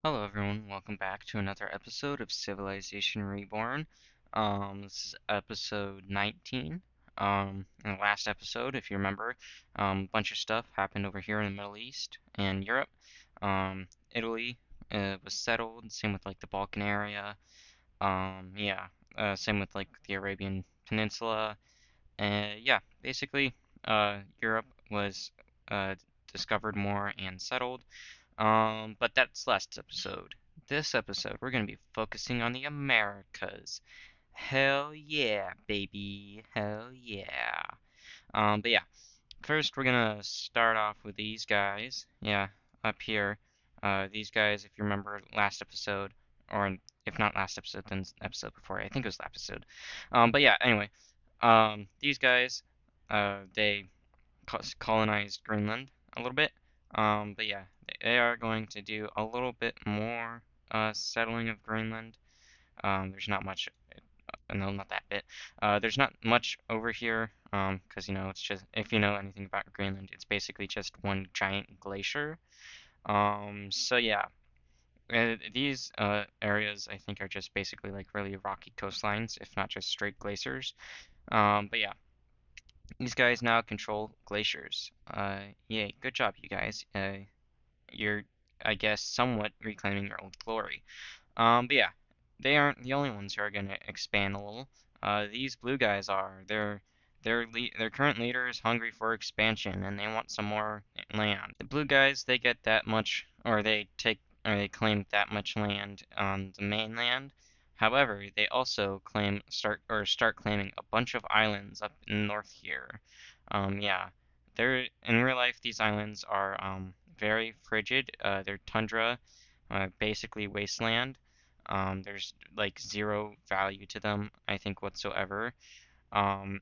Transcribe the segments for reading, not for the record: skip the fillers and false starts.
Hello everyone, welcome back to another episode of Civilization Reborn. This is episode 19. In the last episode, if you remember, a bunch of stuff happened over here in the Middle East and Europe. Italy was settled, same with like the Balkan area. Yeah, same with like the Arabian Peninsula. Yeah, basically, Europe was uh, discovered more and settled. But that's last episode. This episode, we're going to be focusing on the Americas. Hell yeah, baby. Hell yeah. But yeah, first we're going to start off with these guys. Yeah, up here. These guys, if you remember last episode, or if not last episode, then episode before. I think it was last episode. But yeah, anyway, these guys, they colonized Greenland a little bit. But yeah, they are going to do a little bit more settling of Greenland. There's not much, no, not that bit. There's not much over here, because it's just if you know anything about Greenland, it's basically just one giant glacier. So yeah, these areas I think are just basically like really rocky coastlines, if not just straight glaciers. But yeah, these guys now control glaciers. Yay, good job, you guys. You're, I guess, somewhat reclaiming your old glory. But yeah, they aren't the only ones who are gonna expand a little. These blue guys are. Their current leader is hungry for expansion, and they want some more land. The blue guys, they get that much, or they take, or they claim that much land on the mainland. However, they also start claiming a bunch of islands up in north here. Yeah, they're in real life. These islands are very frigid. They're tundra, basically wasteland. There's like zero value to them, I think, whatsoever. Um,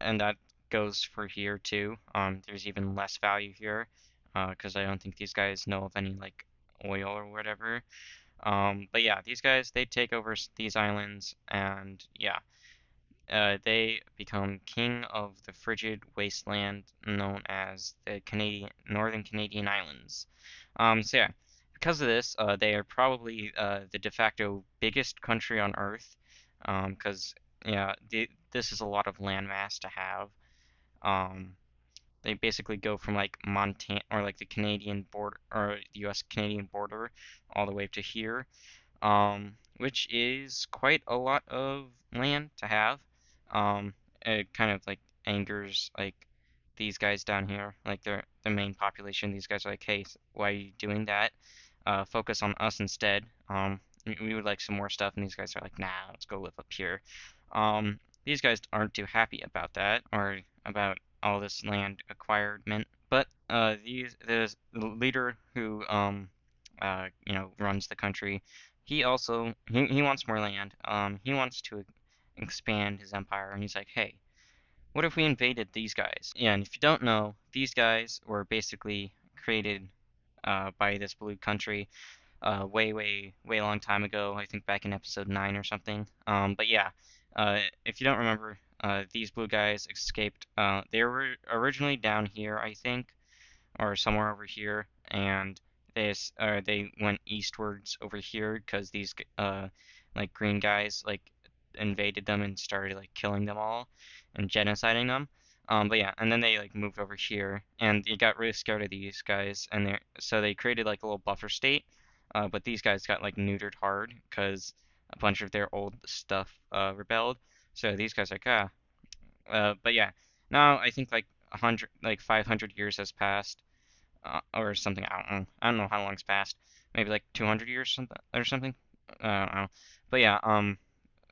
and that goes for here too. There's even less value here, because I don't think these guys know of any like oil or whatever. But yeah, these guys they take over these islands, and yeah, they become king of the frigid wasteland known as the Northern Canadian Islands. So yeah, because of this, they are probably the de facto biggest country on Earth, because yeah, this is a lot of landmass to have. Um, they basically go from like Montana or like the Canadian border or the U.S. Canadian border all the way to here, which is quite a lot of land to have. It kind of like angers like these guys down here, like they're the main population. These guys are like, hey, why are you doing that? Focus on us instead. We would like some more stuff, and these guys are like, nah, let's go live up here. These guys aren't too happy about that or about all this land acquirement, but the leader who runs the country, he wants more land. He wants to expand his empire, and he's like, hey, what if we invaded these guys? Yeah, and if you don't know, these guys were basically created by this blue country way, way, way long time ago. I think back in episode 9 or something. But yeah, if you don't remember, these blue guys escaped. They were originally down here, I think, or somewhere over here, and they went eastwards over here because these like green guys like invaded them and started like killing them all and genociding them. But yeah, and then they like moved over here, and they got really scared of these guys, and they created like a little buffer state. But these guys got like neutered hard because a bunch of their old stuff rebelled. So these guys are like but yeah, now I think like 500 years has passed, or something. I don't know how long's passed. Maybe like 200 years something or something. I don't know. But yeah,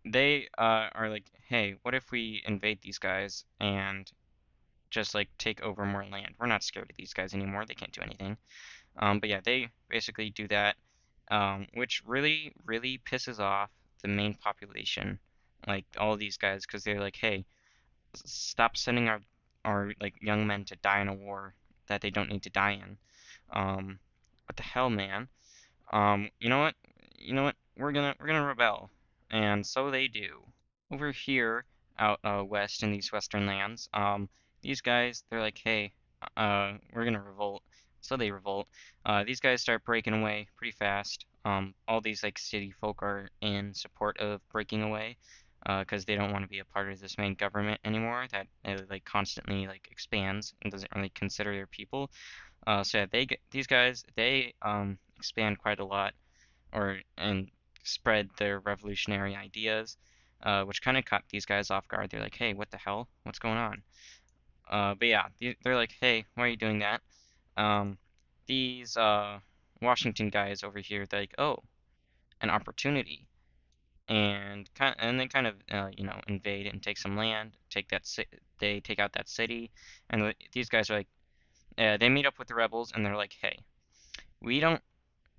they are like, hey, what if we invade these guys and just like take over more land? We're not scared of these guys anymore. They can't do anything. But yeah, they basically do that, which really, really pisses off the main population, like all of these guys, because they're like, hey, stop sending our like young men to die in a war that they don't need to die in. What the hell, man? You know what? You know what? We're gonna rebel, and so they do. Over here, out west in these western lands, these guys they're like, hey, we're gonna revolt. So they revolt. These guys start breaking away pretty fast. All these like city folk are in support of breaking away, because they don't want to be a part of this main government anymore that like constantly like expands and doesn't really consider their people. So yeah, these guys they expand quite a lot or and spread their revolutionary ideas, which kind of caught these guys off guard. They're like, hey, what the hell? What's going on? But yeah, they're like, hey, why are you doing that? Um, these Washington guys over here, they're like, oh, an opportunity, and they kind of invade and take some land, they take out that city, and these guys are like, they meet up with the rebels, and they're like, hey, we don't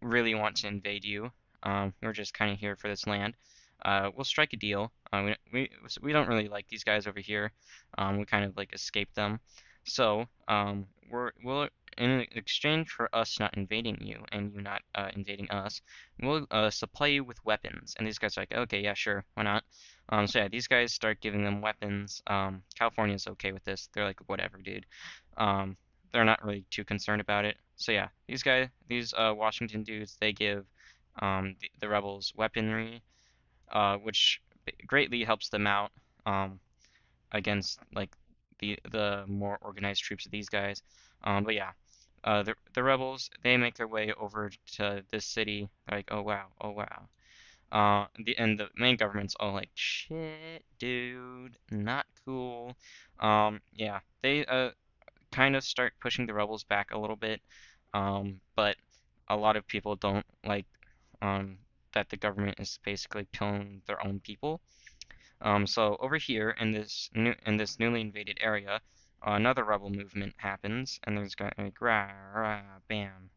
really want to invade you. We're just kind of here for this land. We'll strike a deal. We don't really like these guys over here. We kind of like escaped them. So we'll in exchange for us not invading you and you not invading us, we'll supply you with weapons. And these guys are like, okay, yeah, sure, why not? So yeah, these guys start giving them weapons. California's okay with this. They're like, whatever, dude. Um, they're not really too concerned about it. So yeah, these Washington dudes, they give the rebels weaponry, which greatly helps them out against like the more organized troops of these guys. But yeah, the rebels they make their way over to this city. They're like, oh wow, oh wow. And the main government's all like, shit, dude, not cool. Yeah, they kind of start pushing the rebels back a little bit, but a lot of people don't like um, that the government is basically killing their own people. So over here in this newly invaded area, another rebel movement happens, and there's got like rah rah bam.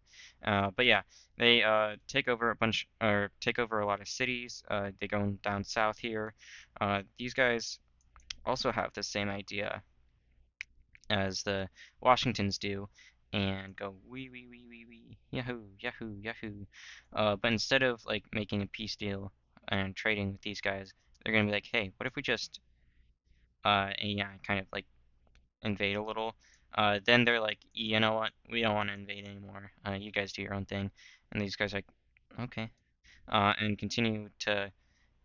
But yeah, they take over take over a lot of cities. They go down south here. These guys also have the same idea as the Washingtons do and go wee wee wee wee wee yahoo yahoo yahoo. But instead of like making a peace deal and trading with these guys, they're gonna be like, hey, what if we just and yeah, kind of like invade a little. Then they're like, you know what, we don't want to invade anymore. You guys do your own thing. And these guys are like, okay, and continue to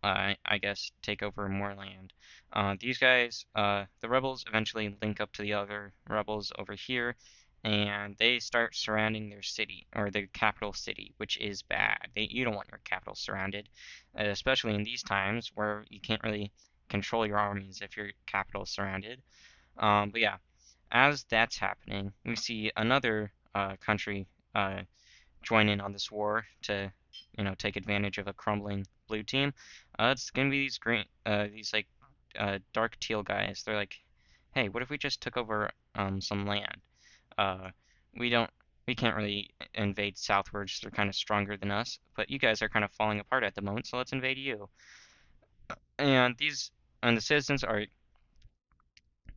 I guess, take over more land. The rebels eventually link up to the other rebels over here, and they start surrounding their city, or their capital city, which is bad. You don't want your capital surrounded, especially in these times where you can't really control your armies if your capital is surrounded. But yeah, as that's happening, we see another country join in on this war to, take advantage of a crumbling blue team. It's gonna be these like dark teal guys. They're like, hey, what if we just took over some land? Uh, we don't, we can't really invade southwards. They're kind of stronger than us, but you guys are kind of falling apart at the moment, so let's invade you. And these, and the citizens are,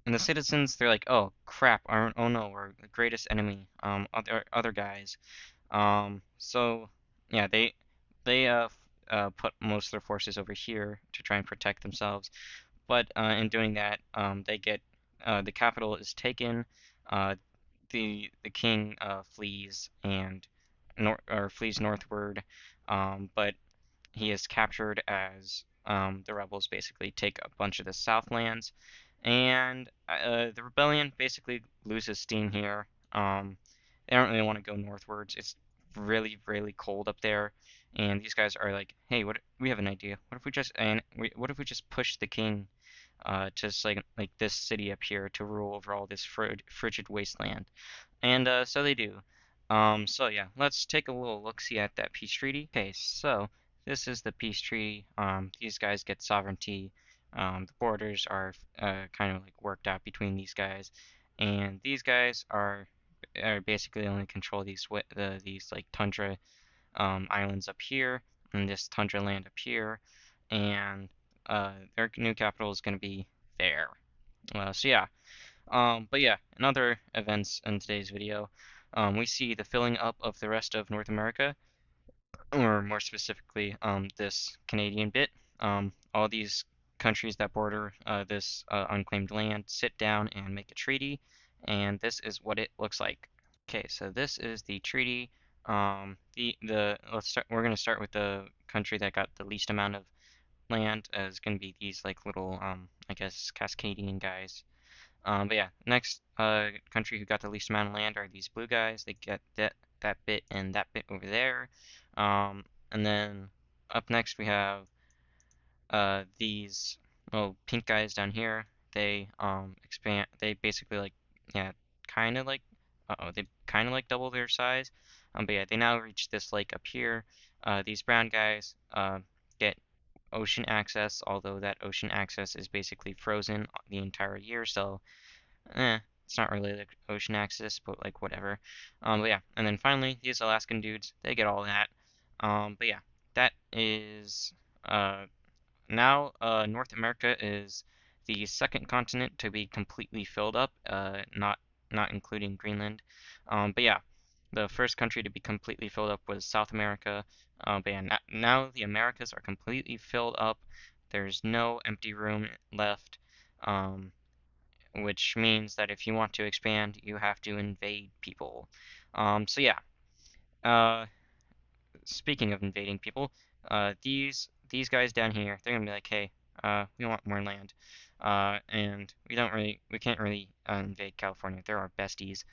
and the citizens, they're like, oh crap, oh no, we're the greatest enemy. Other guys. So yeah, they put most of their forces over here to try and protect themselves. But in doing that, they get the capital is taken. Uh, the king flees and flees northward, but he is captured as the rebels basically take a bunch of the Southlands, and the rebellion basically loses steam here. They don't really want to go northwards. It's really, really cold up there, and these guys are like, "Hey, what? We have an idea. What if we just push the king, just like this city up here to rule over all this frigid wasteland?" And so they do. So yeah, let's take a little look-see at that peace treaty. Okay, so this is the peace treaty. These guys get sovereignty. The borders are kind of like worked out between these guys, and these guys are basically only control these like tundra islands up here and this tundra land up here, and their new capital is going to be there. So yeah, but yeah, in other events in today's video, we see the filling up of the rest of North America, or more specifically, this Canadian bit. All these countries that border this unclaimed land sit down and make a treaty, and this is what it looks like. Okay, so this is the treaty. The let's start. We're gonna start with the country that got the least amount of land. Is gonna be these like little I guess Cascadian guys. But yeah, next country who got the least amount of land are these blue guys. They get that bit and that bit over there. And then up next we have these little pink guys down here. They expand. They basically like yeah, kind of like they kind of like double their size. But yeah, they now reach this lake up here. These brown guys get ocean access, although that ocean access is basically frozen the entire year, so it's not really like ocean access, but like whatever. But yeah, and then finally these Alaskan dudes, they get all that. But yeah, that is uh now North America is the second continent to be completely filled up, not including Greenland. But yeah, the first country to be completely filled up was South America. But yeah, now the Americas are completely filled up. There's no empty room left, um, which means that if you want to expand, you have to invade people. So yeah, uh, speaking of invading people, these guys down here, they're gonna be like, hey, we want more land, and we can't really invade California. They're our besties.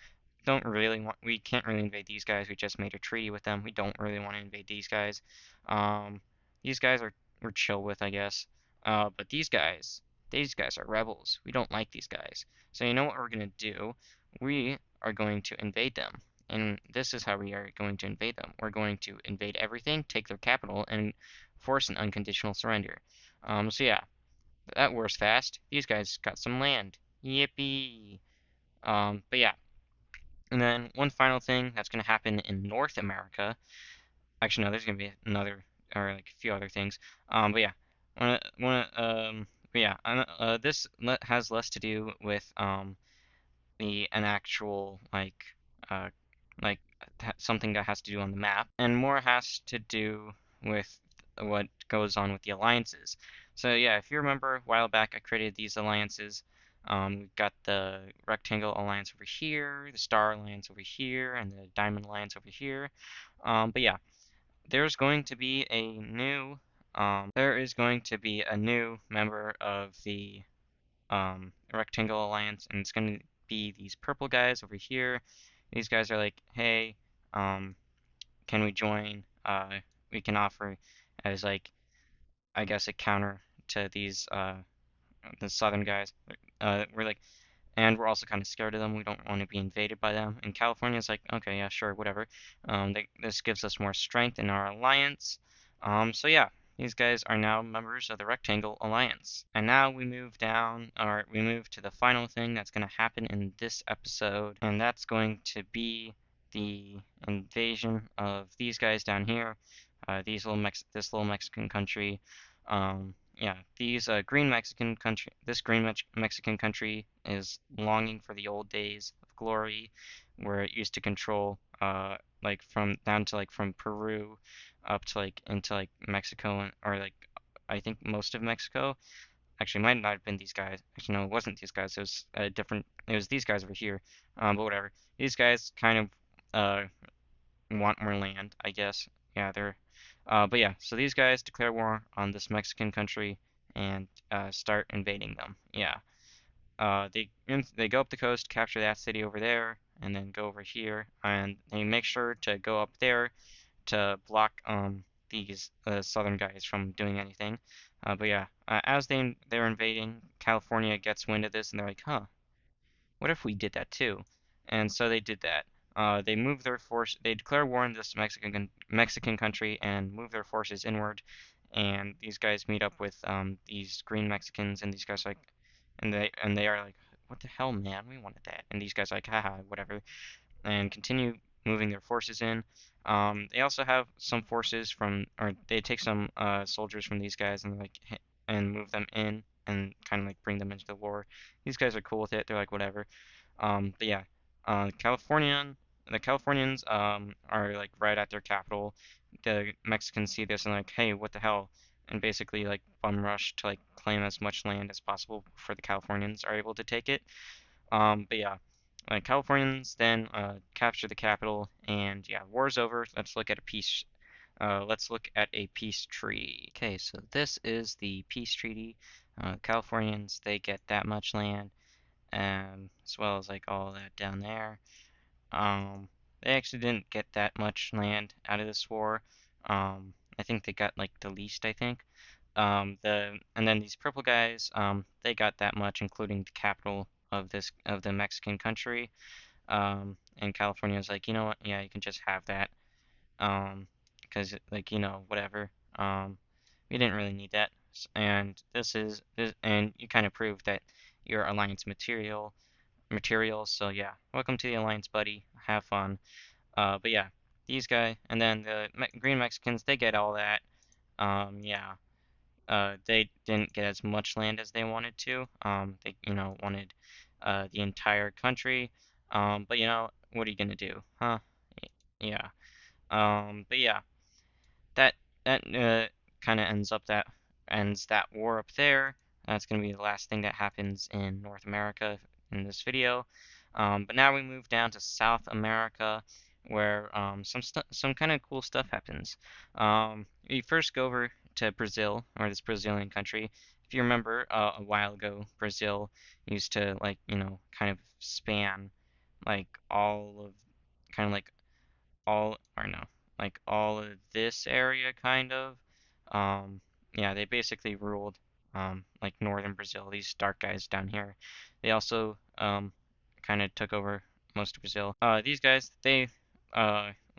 We can't really invade these guys. We just made a treaty with them. We don't really want to invade these guys. Um, these guys we're chill with, I guess. But these guys are rebels. We don't like these guys. So you know what we're gonna do? We are going to invade them. And this is how we are going to invade them. We're going to invade everything, take their capital, and force an unconditional surrender. So yeah, that wears fast. These guys got some land. Yippee! But yeah, and then one final thing that's going to happen in North America. Actually, no, there's going to be another or like a few other things. But yeah, but yeah, has less to do with the an actual uh like something that has to do on the map, and more has to do with what goes on with the alliances. So yeah, if you remember a while back, I created these alliances. We've got the Rectangle Alliance over here, the Star Alliance over here, and the Diamond Alliance over here. But yeah, there's going to be a new there is going to be a new member of the Rectangle Alliance, and it's going to be these purple guys over here. These guys are like, hey, um, can we join? We can offer as like, I guess a counter to these the southern guys. We're like, and we're also kind of scared of them. We don't want to be invaded by them. And California's like, okay, yeah, sure, whatever. This gives us more strength in our alliance. So yeah, these guys are now members of the Rectangle Alliance. And now we move down, or we move to the final thing that's going to happen in this episode, and that's going to be the invasion of these guys down here. This little Mexican country. Yeah, this green Mexican country is longing for the old days of glory, where it used to control, like from down to like from Peru up to like into like Mexico or like I think most of Mexico. Actually, it might not have been these guys. Actually, no, it wasn't these guys. It was a different. It was these guys over here. But whatever. These guys kind of want more land, I guess. Yeah, but yeah, so these guys declare war on this Mexican country and start invading them. Yeah. They go up the coast, capture that city over there, and then go over here, and they make sure to go up there to block these southern guys from doing anything. But yeah, as they're invading, California gets wind of this, and they're like, huh, what if we did that too? And so they did that. They move their force. They declare war on this Mexican country and move their forces inward. And these guys meet up with these green Mexicans, and these guys like, and they are like, what the hell, man? We wanted that. And these guys like, haha, whatever, and continue moving their forces in. They also have some forces from, or they take some soldiers from these guys and like and move them in and kind of like bring them into the war. These guys are cool with it. They're like whatever. But yeah, Californian, the Californians are like right at their capital. The Mexicans see this and like, hey, what the hell? And basically like bum rush to like claim as much land as possible before the Californians are able to take it. But yeah, like Californians then capture the capital, and yeah, war's over. Let's look at a peace treaty. Okay, so this is the peace treaty. Californians, they get that much land, as well as like all that down there. Um, they actually didn't get that much land out of this war. I think they got like the least, I think. And then these purple guys, they got that much, including the capital of the Mexican country. And California was like, you know what? Yeah, you can just have that. Because like whatever. We didn't really need that. And and you kind of proved that you're alliance materials. So yeah, welcome to the alliance, buddy. Have fun. But yeah, these guys, and then the Green Mexicans, they get all that. Yeah. They didn't get as much land as they wanted to. They, wanted the entire country. But what are you gonna do, huh? Yeah. But yeah, that that kind of ends that war up there. That's gonna be the last thing that happens in North America in this video. But now we move down to South America, where some kind of cool stuff happens. We first go over to Brazil, or this Brazilian country. If you remember, a while ago, Brazil used to like kind of span like all of kind of like all or no, like all of this area kind of. Um, yeah, they basically ruled like northern Brazil, these dark guys down here. They also kind of took over most of Brazil. These guys, they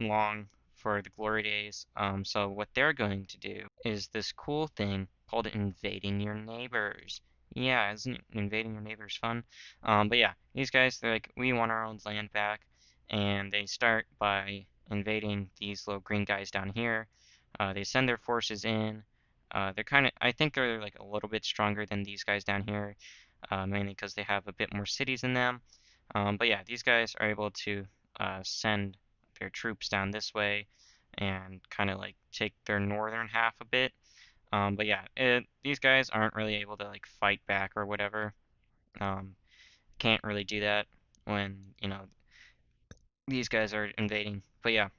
long for the glory days. So what they're going to do is this cool thing called invading your neighbors. Yeah, isn't invading your neighbors fun? But yeah, these guys, they're like, we want our own land back, and they start by invading these little green guys down here. They send their forces in. They're kind of, I think they're like a little bit stronger than these guys down here, mainly because they have a bit more cities in them. But yeah, these guys are able to send their troops down this way and kind of like take their northern half a bit. But yeah, these guys aren't really able to like fight back or whatever. Um, can't really do that when, these guys are invading. But yeah,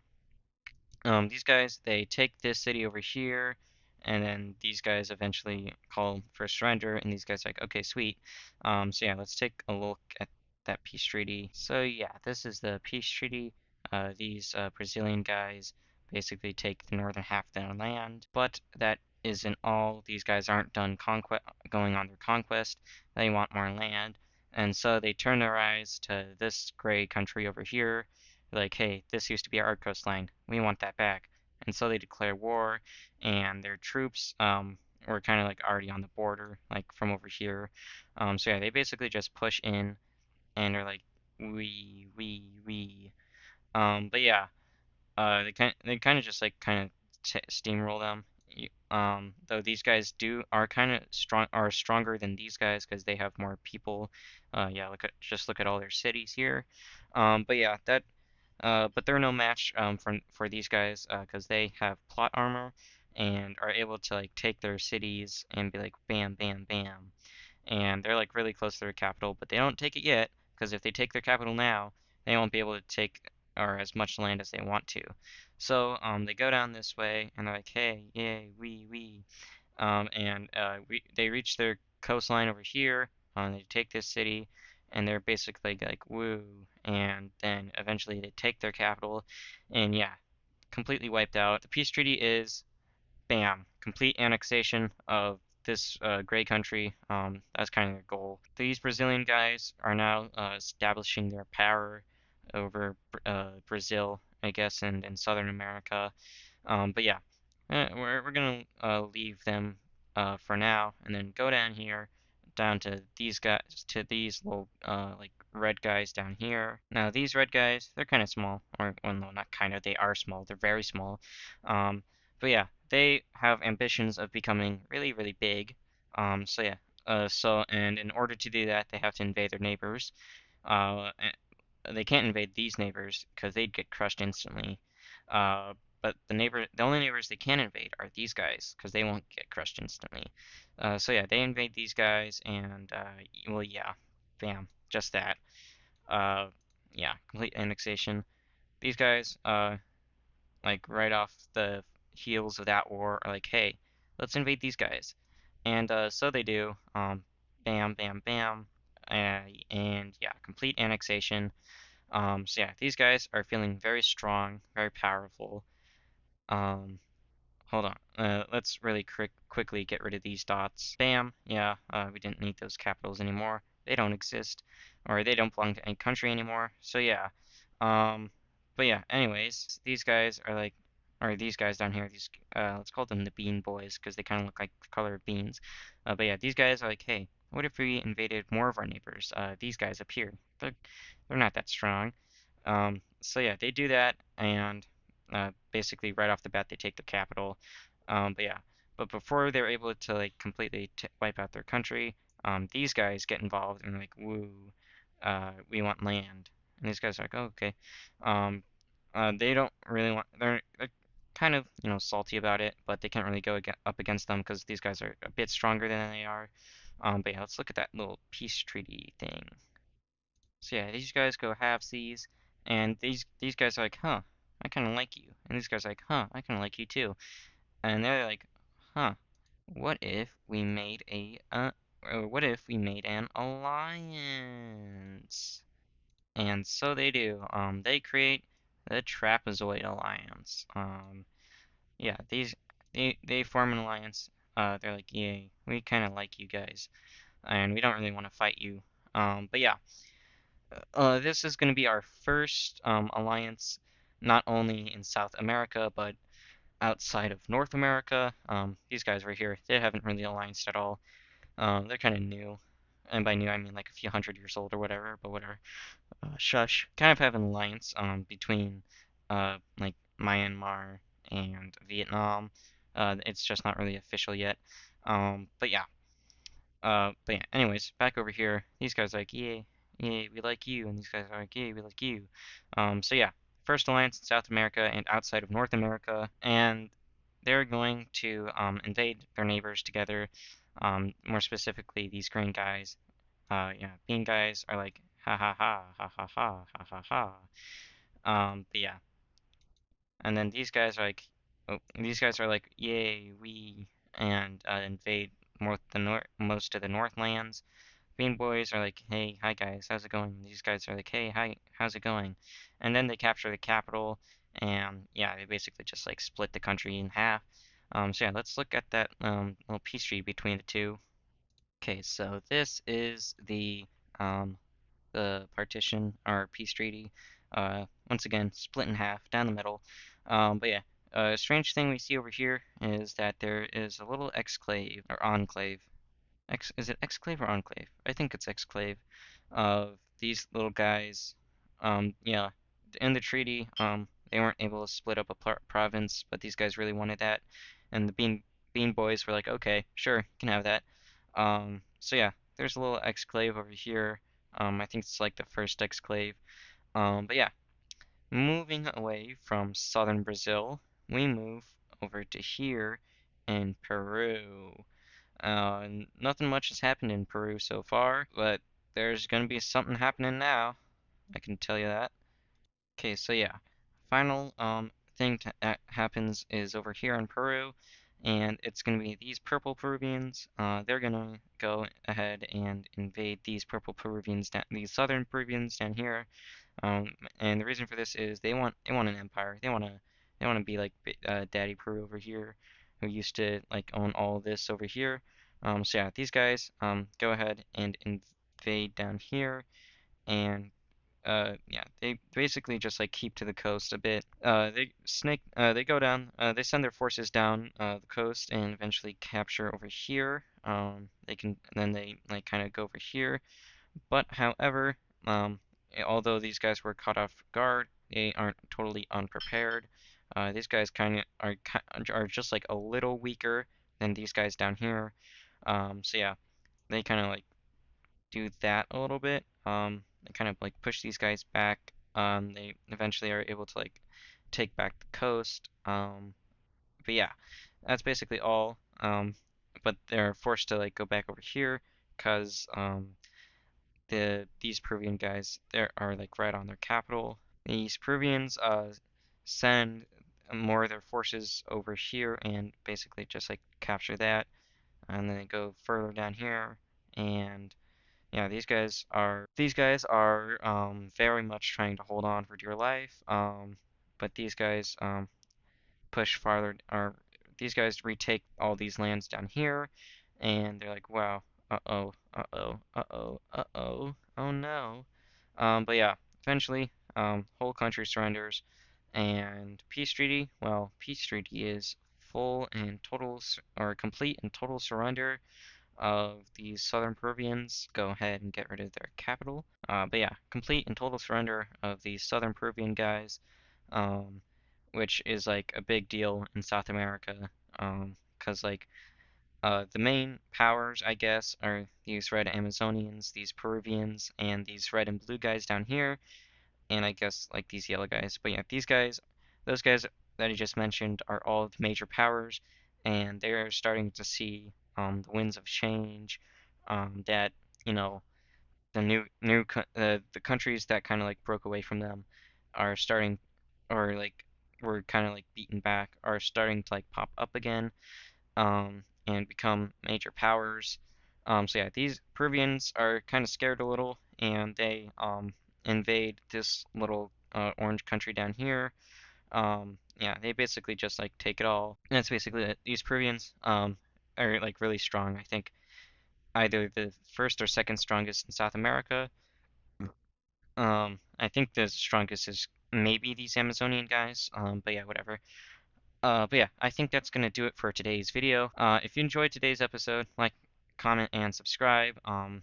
these guys, they take this city over here, and then these guys eventually call for surrender, and these guys are like, okay, sweet. So yeah, let's take a look at that peace treaty. So yeah, this is the peace treaty. These Brazilian guys basically take the northern half of their land, but that isn't all. These guys aren't done going on their conquest. They want more land, and so they turn their eyes to this gray country over here, like, hey, this used to be our coastline. We want that back. And so they declare war, and their troops were kind of like already on the border, like from over here. So yeah, they basically just push in, and they're like, we. But yeah, they kind of just like kind of steamroll them. Though these guys are kind of stronger than these guys because they have more people. Yeah, look at all their cities here. But yeah, but they're no match for these guys because they have plot armor and are able to like take their cities and be like bam, bam, bam. And they're like really close to their capital, but they don't take it yet because if they take their capital now, they won't be able to take or as much land as they want to. So they go down this way and they're like, hey, yay, we. They reach their coastline over here. They take this city, and they're basically like woo. And then eventually they take their capital, and yeah, completely wiped out. The peace treaty is bam, complete annexation of this gray country. That's kind of their goal. These Brazilian guys are now establishing their power over Brazil, I guess, and in Southern America. But yeah, we're gonna leave them for now, and then go down here, down to these guys, to these little like red guys down here. Now these red guys, they're kind of small, or well, no, not kind of. They are small. They're very small. Um, but yeah, they have ambitions of becoming really, really big. So yeah. And in order to do that, they have to invade their neighbors. Uh, they can't invade these neighbors because they'd get crushed instantly. Uh, but the only neighbors they can invade are these guys because they won't get crushed instantly. So yeah, they invade these guys, and well, yeah, bam, just that. Uh, yeah, complete annexation. These guys, like right off the heels of that war, are like, hey, let's invade these guys, and so they do. Bam, bam, bam, and yeah, complete annexation. So yeah, these guys are feeling very strong, very powerful. Um, Hold on. Let's really quickly get rid of these dots. Bam. Yeah, we didn't need those capitals anymore. They don't exist, or they don't belong to any country anymore. So yeah. Um, but yeah. Anyways, these guys are like, or these guys down here. These let's call them the Bean Boys because they kind of look like the color of beans. But yeah, these guys are like, hey, what if we invaded more of our neighbors? These guys up here. They're not that strong. So yeah, they do that, and basically right off the bat they take the capital. But yeah, but before they're able to like completely wipe out their country, these guys get involved and like, woo, we want land. And these guys are like, oh, okay. Um, they don't really want. They're kind of salty about it, but they can't really go up against them because these guys are a bit stronger than they are. But yeah, let's look at that little peace treaty thing. So yeah, these guys go halvesies, and these guys are like, huh, I kind of like you, and these guys are like, huh, I kind of like you too, and they're like, huh, what if we made or what if we made an alliance? And so they do. They create the Trapezoid Alliance. Yeah, they form an alliance. They're like, yay, we kind of like you guys, and we don't really want to fight you. But yeah. This is going to be our first alliance, not only in South America, but outside of North America. These guys right here, they haven't really allianced at all. They're kind of new. And by new, I mean like a few hundred years old or whatever, but whatever. Shush. Kind of have an alliance between like Myanmar and Vietnam. It's just not really official yet. But yeah, but yeah, anyways, back over here, these guys are like, yay, yay, we like you, and these guys are like, yay, we like you. So yeah, first alliance in South America and outside of North America, and they're going to invade their neighbors together. More specifically, these green guys. Yeah, bean guys are like, ha ha ha, ha ha ha, ha ha ha. But yeah, and then these guys are like, oh, these guys are like, yay, we, and invade most of the Northlands. Bean Boys are like, hey, hi guys, how's it going? These guys are like, hey, hi, how's it going? And then they capture the capital, and yeah, they basically just like split the country in half. So yeah, let's look at that little peace treaty between the two. Okay, so this is the partition or peace treaty. Once again, split in half down the middle. But yeah, a strange thing we see over here is that there is a little exclave or enclave. Is it exclave or enclave? I think it's exclave of these little guys. Yeah, in the treaty, they weren't able to split up a province, but these guys really wanted that, and the Bean Boys were like, okay, sure, you can have that. So yeah, there's a little exclave over here. I think it's like the first exclave. But yeah, moving away from southern Brazil, we move over to here in Peru. Nothing much has happened in Peru so far, but there's gonna be something happening now. I can tell you that. Okay, so yeah, final thing that happens is over here in Peru, and it's gonna be these purple Peruvians. They're gonna go ahead and invade these purple Peruvians, these southern Peruvians down here. And the reason for this is they want an empire. They wanna be like Daddy Peru over here, who used to like own all of this over here. So yeah, these guys go ahead and invade down here, and yeah, they basically just like keep to the coast a bit. They go down, they send their forces down the coast and eventually capture over here. Then they like kind of go over here. But however, although these guys were caught off guard, they aren't totally unprepared. These guys are just like a little weaker than these guys down here. So yeah, they kind of like do that a little bit. They kind of like push these guys back. They eventually are able to like take back the coast. But yeah, that's basically all. But they're forced to like go back over here because these Peruvian guys there are like right on their capital. These Peruvians send more of their forces over here and basically just like capture that, and then they go further down here, and yeah, these guys are very much trying to hold on for dear life. But these guys push farther, or these guys retake all these lands down here, and they're like, wow, uh-oh, uh-oh, uh-oh, uh-oh, oh no. But yeah, eventually, whole country surrenders, and peace treaty. Well, peace treaty is full and total, or complete and total surrender of these southern Peruvians. Go ahead and get rid of their capital. But yeah, complete and total surrender of these southern Peruvian guys, um, which is like a big deal in South America, 'cause like the main powers, I guess, are these red Amazonians, these Peruvians, and these red and blue guys down here, and I guess like these yellow guys. But yeah, these guys, those guys that I just mentioned are all the major powers, and they're starting to see the winds of change, that you know the the countries that kind of like broke away from them are starting, or like were kind of like beaten back, are starting to like pop up again, and become major powers. So yeah, these Peruvians are kind of scared a little, and they invade this little orange country down here. Yeah, they basically just like take it all. And that's basically it. These Peruvians are like really strong. I think either the first or second strongest in South America. I think the strongest is maybe these Amazonian guys. But yeah, whatever. But yeah, I think that's gonna do it for today's video. If you enjoyed today's episode, like, comment, and subscribe. I'm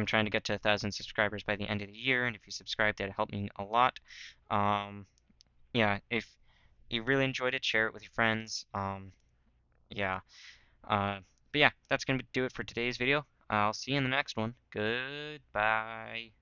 trying to get to 1,000 subscribers by the end of the year, and if you subscribe, that'd help me a lot. Um, yeah, if you really enjoyed it, share it with your friends. Yeah. Uh, but yeah, that's gonna do it for today's video. I'll see you in the next one. Goodbye.